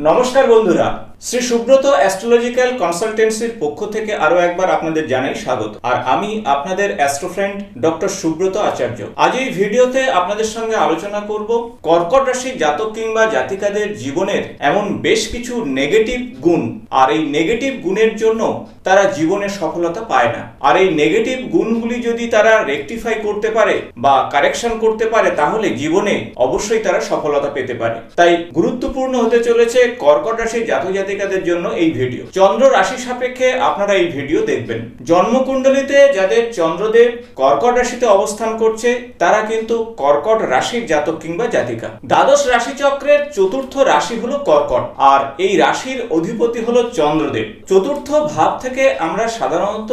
নমস্কার বন্ধুরা, শ্রী সুব্রত অ্যাস্ট্রোলজিক্যাল কনসালটেন্সির পক্ষ থেকে আরো একবার আপনাদের জানাই স্বাগত। আর আমি আপনাদের অ্যাস্ট্রো ফ্রেন্ড ডক্টর সুব্রত আচার্য। আজ এই ভিডিওতে আপনাদের সঙ্গে আলোচনা করব কর্কট রাশির জাতক কিংবা জাতিকাদের জীবনের এমন বেশ কিছু নেগেটিভ গুণ, আর এই নেগেটিভ গুণের জন্য তারা জীবনে সফলতা পায় না। আর এই নেগেটিভ গুণগুলি যদি তারা রেকটিফাই করতে পারে বা কারেকশন করতে পারে, তাহলে জীবনে অবশ্যই তারা সফলতা পেতে পারে। তাই গুরুত্বপূর্ণ হতে চলেছে কর্কট রাশির জাতক জাতিকাদের জন্য এই ভিডিও। চন্দ্র রাশি সাপেক্ষে আপনারা এই ভিডিও দেখবেন। জন্মকুণ্ডলিতে যাদের চন্দ্রদেব কর্কট রাশিতে অবস্থান করছে, তারা কিন্তু কর্কট রাশির জাতক কিংবা জাতিকা। দ্বাদশ রাশিচক্রের চতুর্থ রাশি হলো কর্কট, আর এই রাশির অধিপতি হলো চন্দ্রদেব। চতুর্থ ভাব থেকে আমরা সাধারণত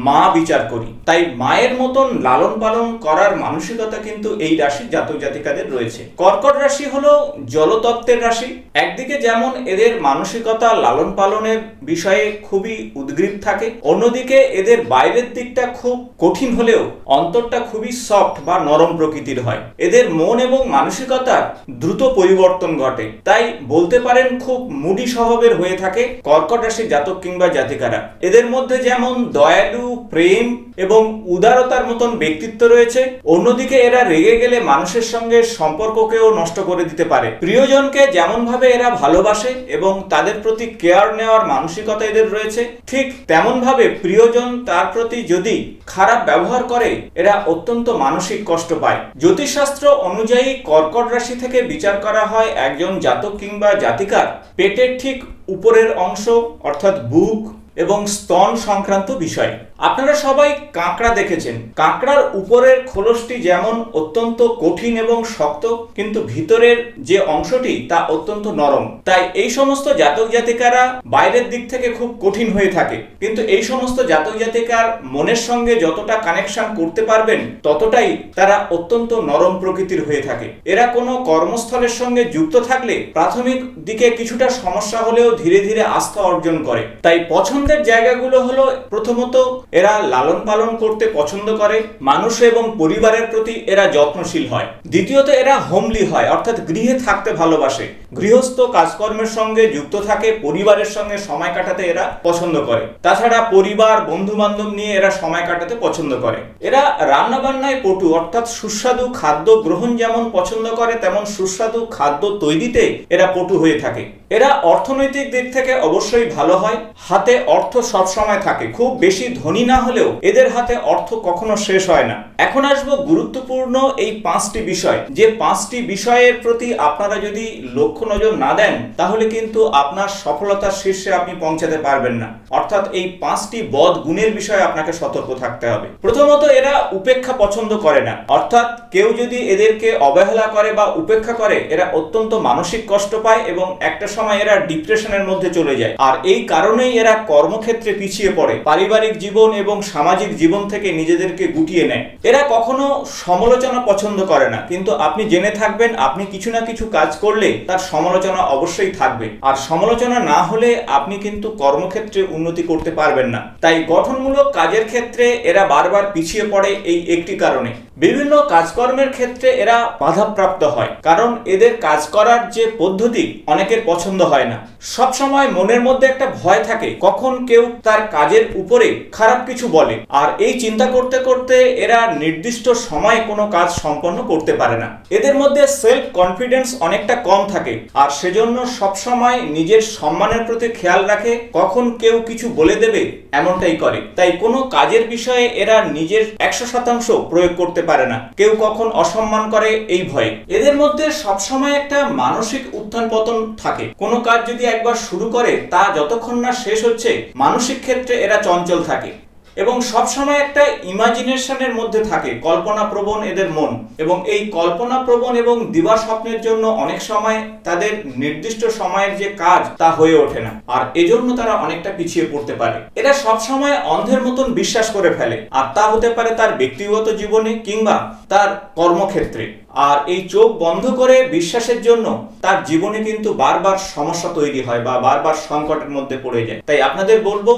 মা বিচার করি, তাই মায়ের মতন লালন পালন করার মানসিকতা কিন্তু এই রাশির জাতক জাতিকাদের রয়েছে। কর্কট রাশি হলো জলতত্ত্বের রাশি। একদিকে যেমন এদের মানসিকতা লালন পালনের বিষয়ে খুবই উদ্গ্রীব থাকে, অন্যদিকে এদের বাইরের দিকটা খুব কঠিন হলেও অন্তরটা খুবই সফট বা নরম প্রকৃতির হয়। এদের মন এবং মানসিকতার দ্রুত পরিবর্তন ঘটে, তাই বলতে পারেন খুব মুডি স্বভাবের হয়ে থাকে কর্কট রাশির জাতক কিংবা জাতিকারা। এদের মধ্যে যেমন দয়ালু, প্রেম এবং উদারতার মতন ব্যক্তিত্ব রয়েছে, অন্যদিকে এরা রেগে গেলে মানুষের সঙ্গে সম্পর্ককেও নষ্ট করে দিতে পারে। প্রিয়জনকে যেমন ভাবে এরা ভালোবাসে এবং তাদের প্রতি কেয়ার নেওয়ার মানসিকতা এদের রয়েছে, ঠিক তেমন ভাবে প্রিয়জন তার প্রতি যদি খারাপ ব্যবহার করে, এরা অত্যন্ত মানসিক কষ্ট পায়। জ্যোতিষশাস্ত্র অনুযায়ী কর্কট রাশি থেকে বিচার করা হয় একজন জাতক কিংবা জাতিকার পেটের ঠিক উপরের অংশ অর্থাৎ বুক এবং স্তন সংক্রান্ত বিষয়। আপনারা সবাই কাঁকড়া দেখেছেন। কাঁকড়ার উপরের খোলসটি যেমন অত্যন্ত কঠিন এবং শক্ত, কিন্তু ভিতরের যে অংশটি তা অত্যন্ত নরম। তাই এই সমস্ত জাতক জাতিকারা বাইরের দিক থেকে খুব কঠিন হয়ে থাকে, কিন্তু এই সমস্ত জাতক জাতিকার মনের সঙ্গে যতটা কানেকশন করতে পারবেন, ততটাই তারা অত্যন্ত নরম প্রকৃতির হয়ে থাকে। এরা কোনো কর্মস্থলের সঙ্গে যুক্ত থাকলে প্রাথমিক দিকে কিছুটা সমস্যা হলেও ধীরে ধীরে আস্থা অর্জন করে। তাই পছন্দের জায়গাগুলো হলো, প্রথমত এরা লালন পালন করতে পছন্দ করে, মানুষ এবং পরিবারের প্রতি এরা যত্নশীল হয়। দ্বিতীয়ত এরা হোমলি হয়, অর্থাৎ গৃহে থাকতে ভালোবাসে, গৃহস্থ কাজকর্মের সঙ্গে যুক্ত থাকে, পরিবারের সঙ্গে সময় কাটাতে এরা পছন্দ করে। তাছাড়া পরিবার, বন্ধু বান্ধব নিয়ে এরা সময় কাটাতে পছন্দ করে। এরা রান্না বান্নায় পটু, অর্থাৎ সুস্বাদু খাদ্য গ্রহণ যেমন পছন্দ করে, তেমন সুস্বাদু খাদ্য তৈরিতে এরা পটু হয়ে থাকে। এরা অর্থনৈতিক দিক থেকে অবশ্যই ভালো হয়, হাতে অর্থ সবসময় থাকে, খুব বেশি ধনী না হলেও এদের হাতে অর্থ কখনো শেষ হয় না। এখন আসবো গুরুত্বপূর্ণ এই 5টি বিষয়, যে 5টি বিষয়ের প্রতি আপনারা যদি লক্ষ্য নজর না দেন, তাহলে কিন্তু আপনার সফলতার শীর্ষে আপনি পৌঁছাতে পারবেন না। অর্থাৎ এই 5টি বদ গুণের বিষয়ে আপনাকে সতর্ক থাকতে হবে। প্রথমত, এরা উপেক্ষা পছন্দ করে না, অর্থাৎ কেউ যদি এদেরকে অবহেলা করে বা উপেক্ষা করে, এরা অত্যন্ত মানসিক কষ্ট পায় এবং একটা সময় এরা ডিপ্রেশনের মধ্যে চলে যায়। আর এই কারণেই এরা কর্মক্ষেত্রে পিছিয়ে পড়ে, পারিবারিক জীবন এবং সামাজিক জীবন থেকে নিজেদেরকে গুটিয়ে নেয়। এরা কখনো সমালোচনা পছন্দ করে না, কিন্তু আপনি জেনে থাকবেন আপনি কিছু না কিছু কাজ করলে তার সমালোচনা অবশ্যই থাকবে, আর সমালোচনা না হলে আপনি কিন্তু কর্মক্ষেত্রে উন্নতি করতে পারবেন না। তাই গঠনমূলক কাজের ক্ষেত্রে এরা বারবার পিছিয়ে পড়ে এই একটি কারণে। বিভিন্ন কাজকর্মের ক্ষেত্রে এরা বাধাপ্রাপ্ত হয়, কারণ এদের কাজ করার যে পদ্ধতি অনেকের পছন্দ হয় না। সব সময় মনের মধ্যে একটা ভয় থাকে কখন কেউ তার কাজের উপরে খারাপ কিছু বলে, আর এই চিন্তা করতে করতে এরা নির্দিষ্ট সময়ে কোনো কাজ সম্পন্ন করতে পারে না। এদের মধ্যে সেলফ কনফিডেন্স অনেকটা কম থাকে, আর সেজন্য সব সময় নিজের সম্মানের প্রতি খেয়াল রাখে, কখন কেউ কিছু বলে দেবে এমনটাই করে। তাই কোনো কাজের বিষয়ে এরা নিজের 100% প্রয়োগ করতে পারে না, কেউ কখন অসম্মান করে এই ভয়ে। এদের মধ্যে সবসময় একটা মানসিক উত্থান পতন থাকে। কোনো কাজ যদি একবার শুরু করে, তা যতক্ষণ না শেষ হচ্ছে, মানসিক ক্ষেত্রে এরা চঞ্চল থাকে এবং সবসময় একটা ইমাজিনেশনের মধ্যে থাকে, কল্পনা প্রবণ এদের মন, এবং এই কল্পনা প্রবণ এবং দিবা স্বপ্নের জন্য অনেক সময় তাদের নির্দিষ্ট সময়ের যে কাজ তা হয়ে ওঠে না, আর এজন্য তারা অনেকটা পিছিয়ে পড়তে পারে। এরা সবসময় অন্ধের মতন বিশ্বাস করে ফেলে, আর তা হতে পারে তার ব্যক্তিগত জীবনে কিংবা তার কর্মক্ষেত্রে। আর এই চোখ বন্ধ করে বিশ্বাসের জন্য তার জীবনে কিন্তু বারবার সমস্যা তৈরি হয় বা বারবার সংকটের মধ্যে পড়ে যায়। তাই আপনাদের বলবো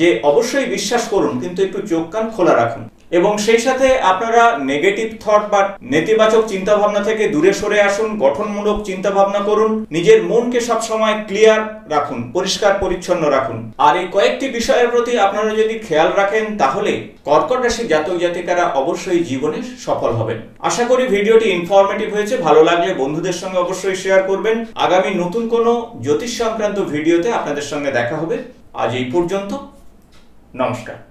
যে অবশ্যই বিশ্বাস করুন, কিন্তু একটু চোখ কান খোলা রাখুন। এবং সেই সাথে আপনারা নেগেটিভ থট বা নেতিবাচক চিন্তা ভাবনা থেকে দূরে সরে আসুন, গঠনমূলক চিন্তা ভাবনা করুন, নিজের মনকে সবসময় ক্লিয়ার রাখুন, পরিষ্কার পরিচ্ছন্ন রাখুন। আর এই কয়েকটি বিষয়ের প্রতি আপনারা যদি খেয়াল রাখেন তাহলে কর্কট রাশির জাতক জাতিকারা অবশ্যই জীবনে সফল হবেন। আশা করি ভিডিওটি ইনফরমেটিভ হয়েছে। ভালো লাগলে বন্ধুদের সঙ্গে অবশ্যই শেয়ার করবেন। আগামী নতুন কোনো জ্যোতিষ সংক্রান্ত ভিডিওতে আপনাদের সঙ্গে দেখা হবে। আজ এই পর্যন্ত, নমস্কার।